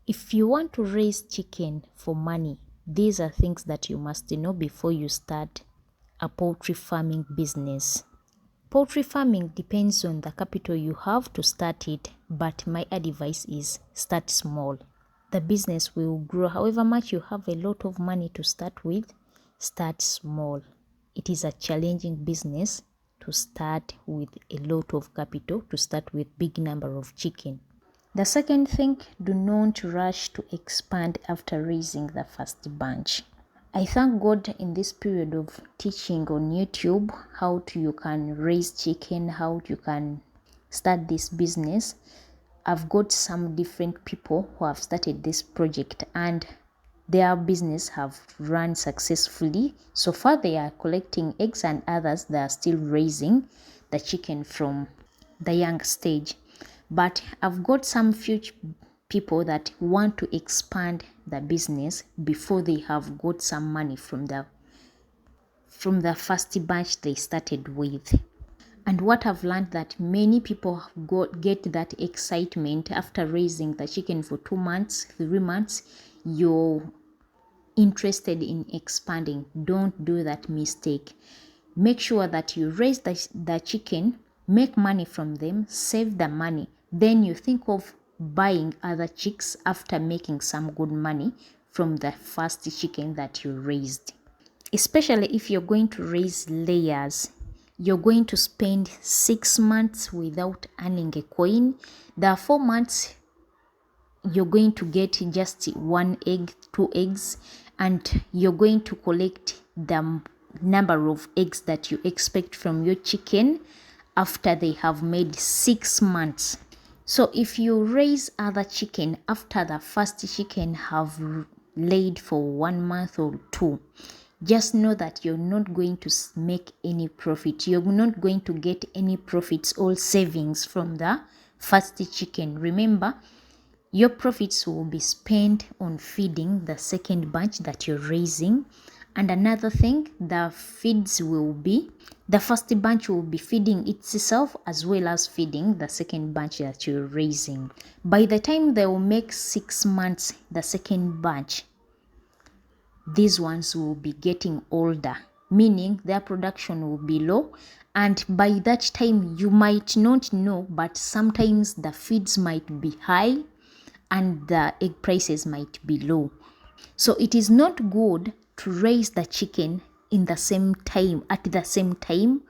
If you want to raise chicken for money, these are things that you must know before you start a poultry farming business. Poultry farming depends on the capital you have to start it, but my advice is start small. The business will grow. However much you have a lot of money to start with, start small. It is a challenging business to start with a lot of capital, to start with big number of chicken. The second thing, do not rush to expand after raising the first batch. I thank God in this period of teaching on YouTube how you can raise chicken, how you can start this business. I've got some different people who have started this project and their business have run successfully. So far they are collecting eggs and others they are still raising the chicken from the young stage. But I've got some future people that want to expand the business before they have got some money from the first batch they started with. And what I've learned that many people get that excitement after raising the chicken for 2 months, 3 months, you're interested in expanding. Don't do that mistake. Make sure that you raise the chicken, make money from them, save the money. Then you think of buying other chicks after making some good money from the first chicken that you raised. Especially if you're going to raise layers, you're going to spend 6 months without earning a coin. The 4 months you're going to get just 1 egg, 2 eggs, and you're going to collect the number of eggs that you expect from your chicken after they have made 6 months. So if you raise other chicken after the first chicken have laid for 1 month or 2, just know that you're not going to make any profit. You're not going to get any profits or savings from the first chicken. Remember, your profits will be spent on feeding the second batch that you're raising. And another thing, the first batch will be feeding itself as well as feeding the second batch that you're raising. By the time they will make 6 months, the second batch, these ones will be getting older, meaning their production will be low. And by that time, you might not know, but sometimes the feeds might be high and the egg prices might be low. So it is not good to raise the chicken at the same time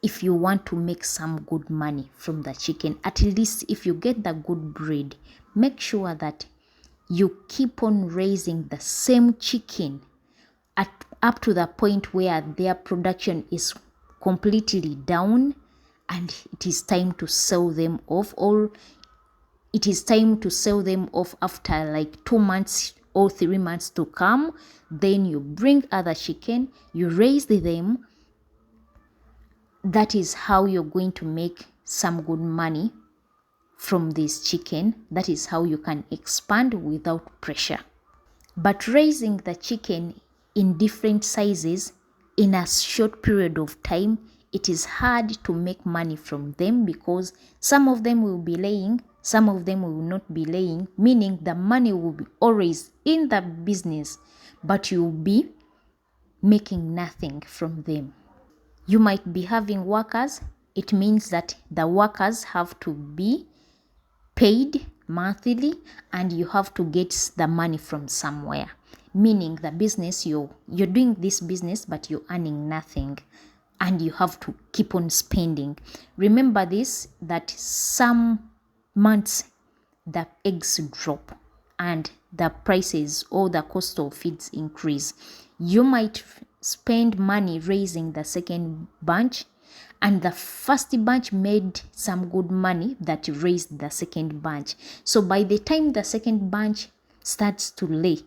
if you want to make some good money from the chicken. At least if you get the good breed, make sure that you keep on raising the same chicken up to the point where their production is completely down and it is time to sell them off, or it is time to sell them off after like 2 months or 3 months to come. Then you bring other chicken, you raise them. That is how you're going to make some good money from this chicken. That is how you can expand without pressure. But raising the chicken in different sizes in a short period of time, it is hard to make money from them because some of them will be laying, some of them will not be laying, meaning the money will be always in the business, but you'll be making nothing from them. You might be having workers. It means that the workers have to be paid monthly and you have to get the money from somewhere, meaning the business, you're doing this business but you're earning nothing and you have to keep on spending. Remember this, that some months the eggs drop and the prices or the cost of feeds increase. You might spend money raising the second batch and the first batch made some good money that raised the second batch. So by the time the second batch starts to lay,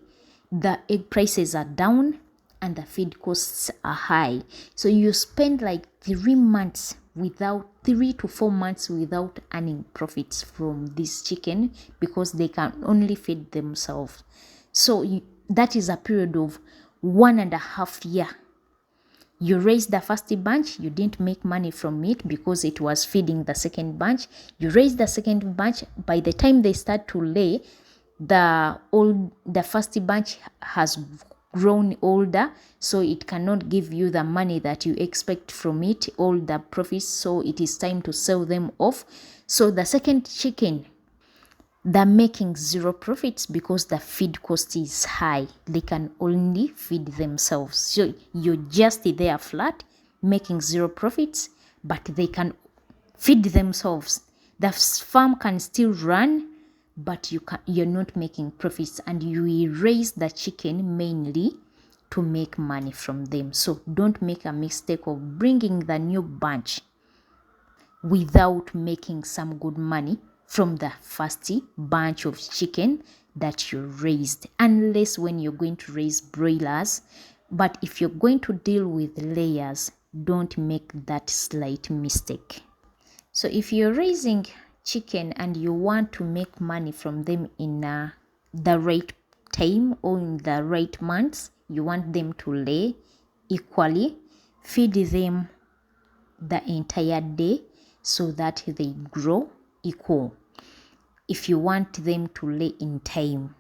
the egg prices are down and the feed costs are high. So you spend like 3 to 4 months without earning profits from this chicken because they can only feed themselves. So that is a period of 1.5 years. You raised the first batch, you didn't make money from it because it was feeding the second batch. You raised the second batch. By the time they start to lay, the first batch has grown older, so it cannot give you the money that you expect from it, all the profits, so it is time to sell them off. So the second chicken, they're making zero profits because the feed cost is high. They can only feed themselves. So you're just there flat, making zero profits, but they can feed themselves. The farm can still run, but you're not making profits, and you will raise the chicken mainly to make money from them. So don't make a mistake of bringing the new batch without making some good money from the first bunch of chicken that you raised, unless when you're going to raise broilers. But if you're going to deal with layers, don't make that slight mistake. So if you're raising chicken and you want to make money from them in the right time or in the right months, you want them to lay equally, feed them the entire day so that they grow equal. If you want them to lay in time,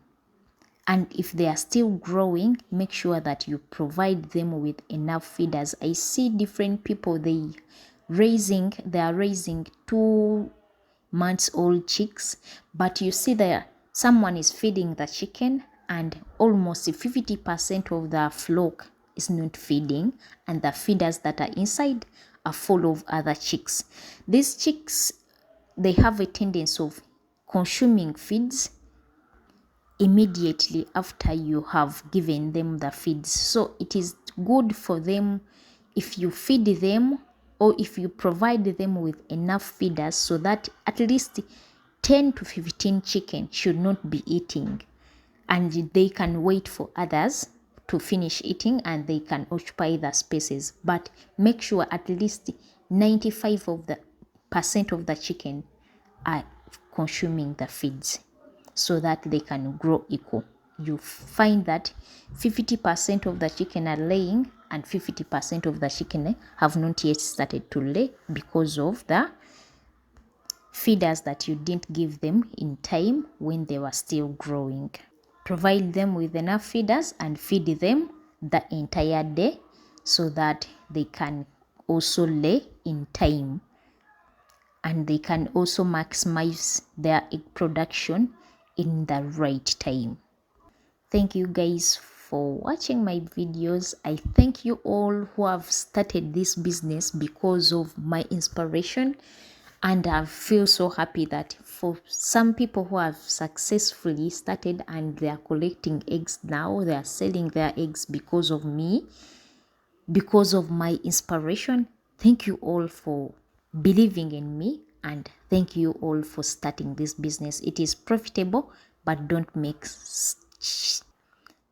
and if they are still growing, make sure that you provide them with enough feeders. I see different people, they are raising 2 months old chicks, but you see there someone is feeding the chicken and almost 50% of the flock is not feeding, and the feeders that are inside are full of other chicks. These chicks, they have a tendency of consuming feeds immediately after you have given them the feeds. So it is good for them if you feed them, or if you provide them with enough feeders, so that at least 10 to 15 chicken should not be eating, and they can wait for others to finish eating and they can occupy the spaces. But make sure at least 95% of the chicken are consuming the feeds, so that they can grow equal. You find that 50% of the chicken are laying and 50% of the chicken have not yet started to lay because of the feeders that you didn't give them in time when they were still growing. Provide them with enough feeders and feed them the entire day so that they can also lay in time, and they can also maximize their egg production in the right time. Thank you guys for watching my videos. I thank you all who have started this business because of my inspiration, and I feel so happy that for some people who have successfully started and they are collecting eggs now, they are selling their eggs because of me, because of my inspiration. Thank you all for believing in me, and thank you all for starting this business. It is profitable, but don't make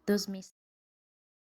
those mistakes.